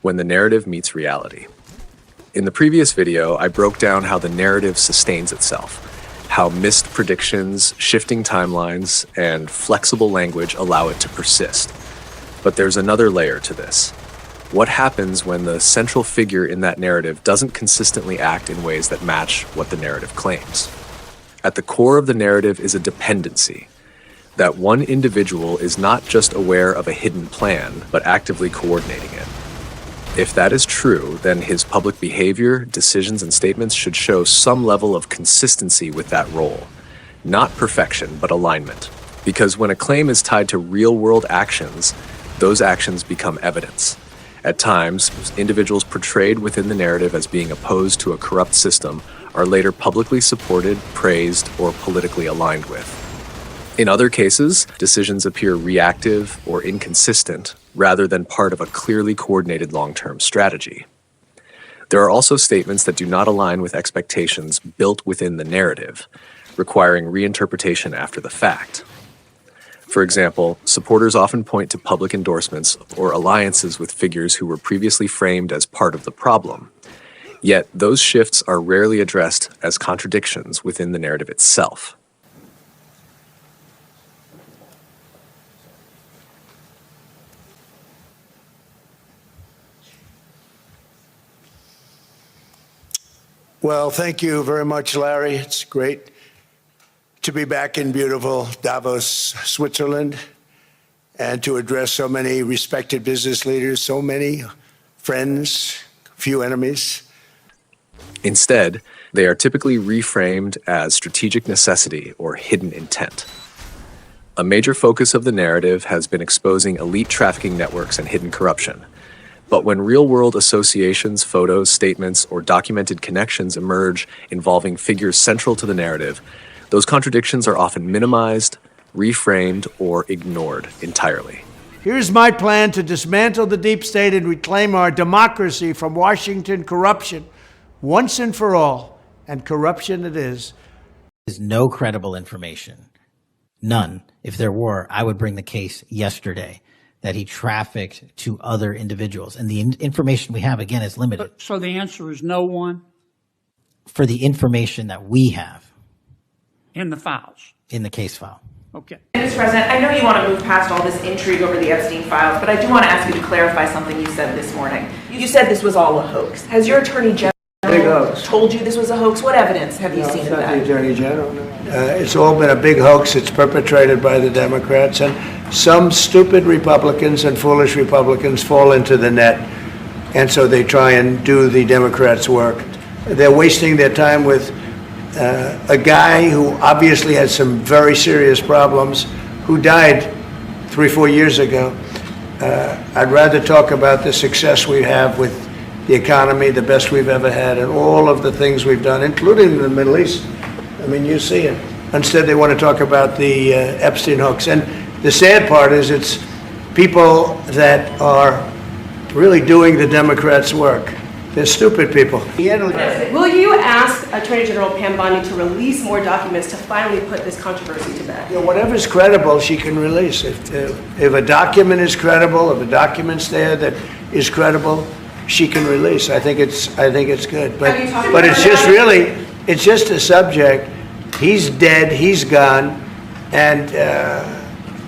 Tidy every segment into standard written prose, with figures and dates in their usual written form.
when the narrative meets reality. In the previous video, I broke down how the narrative sustains itself, how missed predictions, shifting timelines, and flexible language allow it to persist. But there's another layer to this. What happens when the central figure in that narrative doesn't consistently act in ways that match what the narrative claims? At the core of the narrative is a dependency, that one individual is not just aware of a hidden plan, but actively coordinating it. If that is true, then his public behavior, decisions, and statements should show some level of consistency with that role. Not perfection, but alignment. Because when a claim is tied to real-world actions, those actions become evidence. At times, individuals portrayed within the narrative as being opposed to a corrupt system are later publicly supported, praised, or politically aligned with. In other cases, decisions appear reactive or inconsistent rather than part of a clearly coordinated long-term strategy. There are also statements that do not align with expectations built within the narrative, requiring reinterpretation after the fact. For example, supporters often point to public endorsements or alliances with figures who were previously framed as part of the problem. Yet, those shifts are rarely addressed as contradictions within the narrative itself. Well, thank you very much, Larry. It's great to be back in beautiful Davos, Switzerland, and to address so many respected business leaders, so many friends, few enemies. Instead, they are typically reframed as strategic necessity or hidden intent. A major focus of the narrative has been exposing elite trafficking networks and hidden corruption. But when real-world associations, photos, statements, or documented connections emerge involving figures central to the narrative, those contradictions are often minimized, reframed, or ignored entirely. Here's my plan to dismantle the deep state and reclaim our democracy from Washington corruption once and for all. And corruption it is. There's no credible information. None. If there were, I would bring the case yesterday that he trafficked to other individuals. And the information we have, again, is limited. So the answer is no one? For the information that we have. In the files? In the case file. Okay. Mr. President, I know you want to move past all this intrigue over the Epstein files, but I do want to ask you to clarify something you said this morning. You said this was all a hoax. Has your Attorney General told you this was a hoax? What evidence have you seen of that? It's not the Attorney General. It's all been a big hoax. It's perpetrated by the Democrats, and some stupid Republicans and foolish Republicans fall into the net, and so they try and do the Democrats' work. They're wasting their time with a guy who obviously had some very serious problems, who died 3-4 years ago. I'd rather talk about the success we have with the economy, the best we've ever had, and all of the things we've done, including the Middle East. I mean, you see it. Instead, they want to talk about the Epstein hoax. And the sad part is it's people that are really doing the Democrats' work. They're stupid people. Will you ask Attorney General Pam Bondi to release more documents to finally put this controversy to bed? You know, whatever's credible, she can release. If a document is credible, if a document's there that is credible, she can release. I think it's good. But it's just really, it's just a subject. He's dead. He's gone, and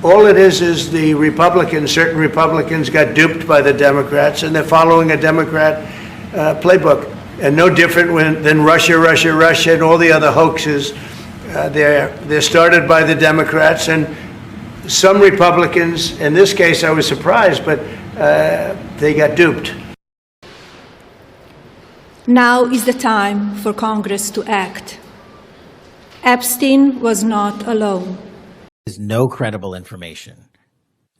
all it is the Republicans. Certain Republicans got duped by the Democrats, and they're following a Democrat playbook, and no different than Russia, and all the other hoaxes. They're started by the Democrats, and some Republicans. In this case, I was surprised, but they got duped. Now is the time for Congress to act. Epstein was not alone. There's no credible information.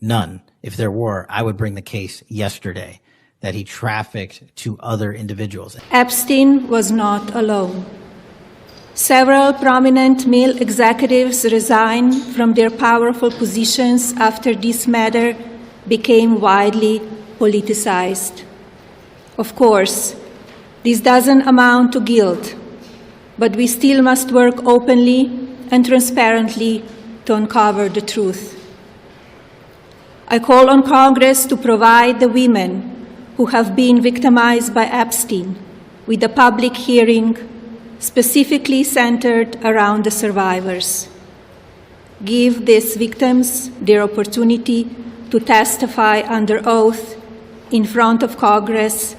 None. If there were, I would bring the case yesterday that he trafficked to other individuals. Epstein was not alone. Several prominent male executives resigned from their powerful positions after this matter became widely politicized. Of course, this doesn't amount to guilt, but we still must work openly and transparently to uncover the truth. I call on Congress to provide the women who have been victimized by Epstein, with a public hearing specifically centered around the survivors. Give these victims their opportunity to testify under oath in front of Congress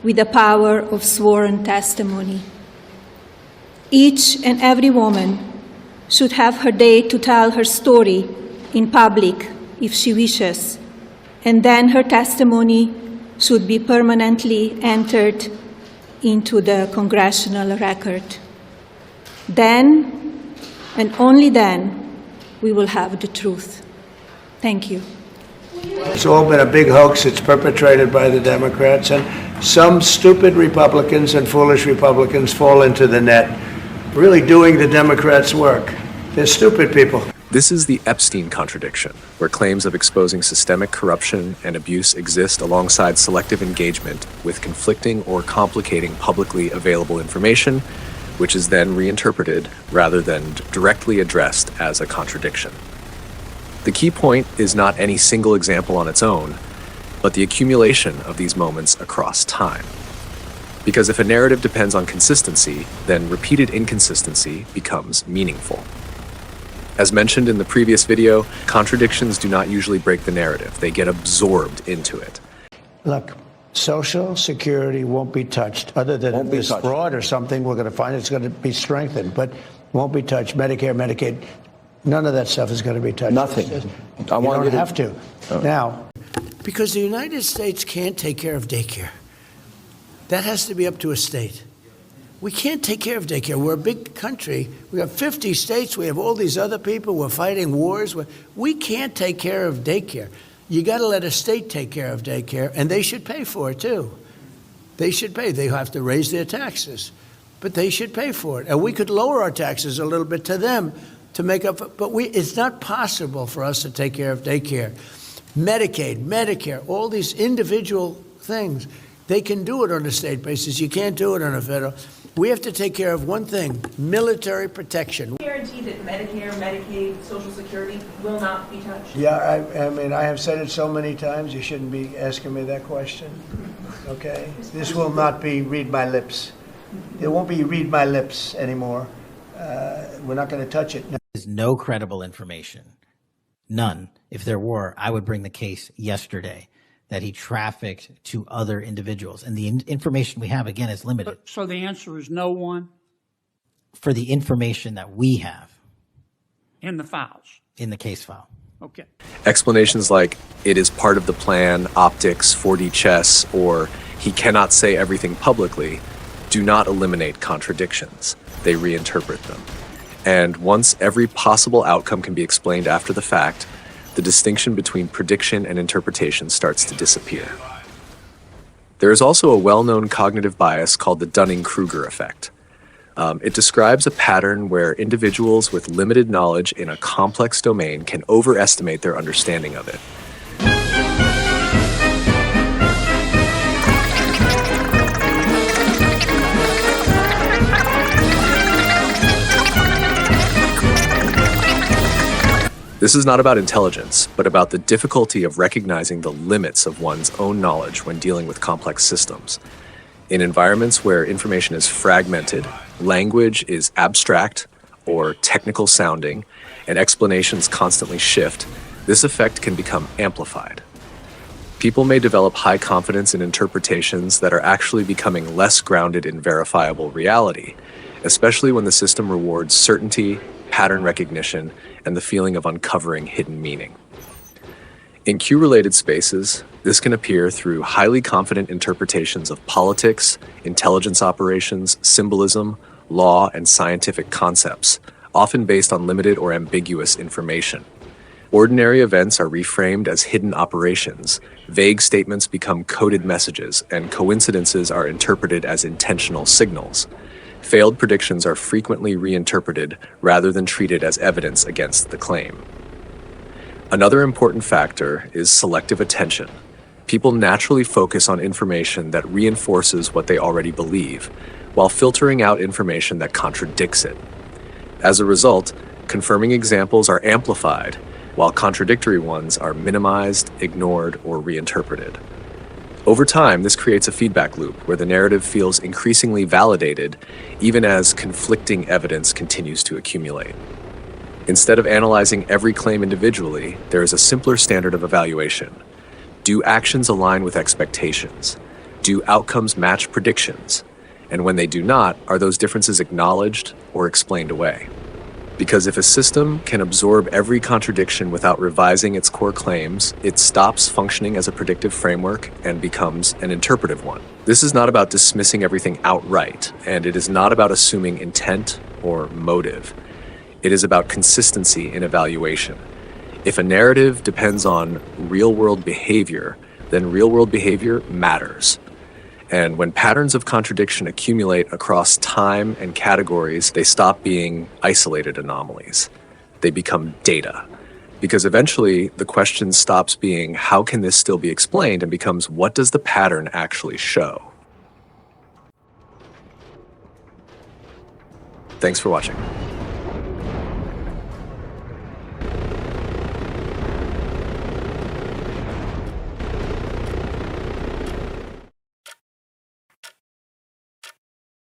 with the power of sworn testimony. Each and every woman should have her day to tell her story in public if she wishes, and then her testimony should be permanently entered into the congressional record. Then, and only then, we will have the truth. Thank you. It's all been a big hoax. It's perpetrated by the Democrats, and some stupid Republicans and foolish Republicans fall into the net, really doing the Democrats' work. They're stupid people. This is the Epstein contradiction, where claims of exposing systemic corruption and abuse exist alongside selective engagement with conflicting or complicating publicly available information, which is then reinterpreted rather than directly addressed as a contradiction. The key point is not any single example on its own, but the accumulation of these moments across time. Because if a narrative depends on consistency, then repeated inconsistency becomes meaningful. As mentioned in the previous video, contradictions do not usually break the narrative. They get absorbed into it. Look, Social Security won't be touched, other than this fraud or something we're going to find. It's going to be strengthened, but won't be touched. Medicare, Medicaid, none of that stuff is going to be touched. Nothing. You I want don't you to- have to. Now, because the United States can't take care of daycare. That has to be up to a state. We can't take care of daycare. We're a big country. We have 50 states. We have all these other people. We're fighting wars. We can't take care of daycare. You got to let a state take care of daycare, and they should pay for it, too. They should pay. They have to raise their taxes, but they should pay for it. And we could lower our taxes a little bit to them to make up, but it's not possible for us to take care of daycare. Medicaid, Medicare, all these individual things, they can do it on a state basis. You can't do it on a federal. We have to take care of one thing, military protection. Guarantee that Medicare, Medicaid, Social Security will not be touched? Yeah, I mean, I have said it so many times, you shouldn't be asking me that question, okay? This will not be read my lips. It won't be read my lips anymore. We're not going to touch it. There's no credible information. None. If there were, I would bring the case yesterday that he trafficked to other individuals. And the information we have, again, is limited. So the answer is no one For the information that we have in the files. in the case file. Okay. Explanations like, it is part of the plan, optics, 4D chess, or he cannot say everything publicly, do not eliminate contradictions. They reinterpret them. And once every possible outcome can be explained after the fact, the distinction between prediction and interpretation starts to disappear. There is also a well-known cognitive bias called the Dunning-Kruger effect. It describes a pattern where individuals with limited knowledge in a complex domain can overestimate their understanding of it. This is not about intelligence, but about the difficulty of recognizing the limits of one's own knowledge when dealing with complex systems. In environments where information is fragmented, language is abstract or technical sounding, and explanations constantly shift, this effect can become amplified. People may develop high confidence in interpretations that are actually becoming less grounded in verifiable reality, especially when the system rewards certainty, pattern recognition, and the feeling of uncovering hidden meaning. In Q-related spaces, this can appear through highly confident interpretations of politics, intelligence operations, symbolism, law, and scientific concepts, often based on limited or ambiguous information. Ordinary events are reframed as hidden operations, vague statements become coded messages, and coincidences are interpreted as intentional signals. Failed predictions are frequently reinterpreted rather than treated as evidence against the claim. Another important factor is selective attention. People naturally focus on information that reinforces what they already believe, while filtering out information that contradicts it. As a result, confirming examples are amplified, while contradictory ones are minimized, ignored, or reinterpreted. Over time, this creates a feedback loop where the narrative feels increasingly validated even as conflicting evidence continues to accumulate. Instead of analyzing every claim individually, there is a simpler standard of evaluation. Do actions align with expectations? Do outcomes match predictions? And when they do not, are those differences acknowledged or explained away? Because if a system can absorb every contradiction without revising its core claims, it stops functioning as a predictive framework and becomes an interpretive one. This is not about dismissing everything outright, and it is not about assuming intent or motive. It is about consistency in evaluation. If a narrative depends on real-world behavior, then real-world behavior matters. And when patterns of contradiction accumulate across time and categories, they stop being isolated anomalies. They become data. Because eventually, the question stops being, how can this still be explained, and becomes, what does the pattern actually show? Thanks for watching.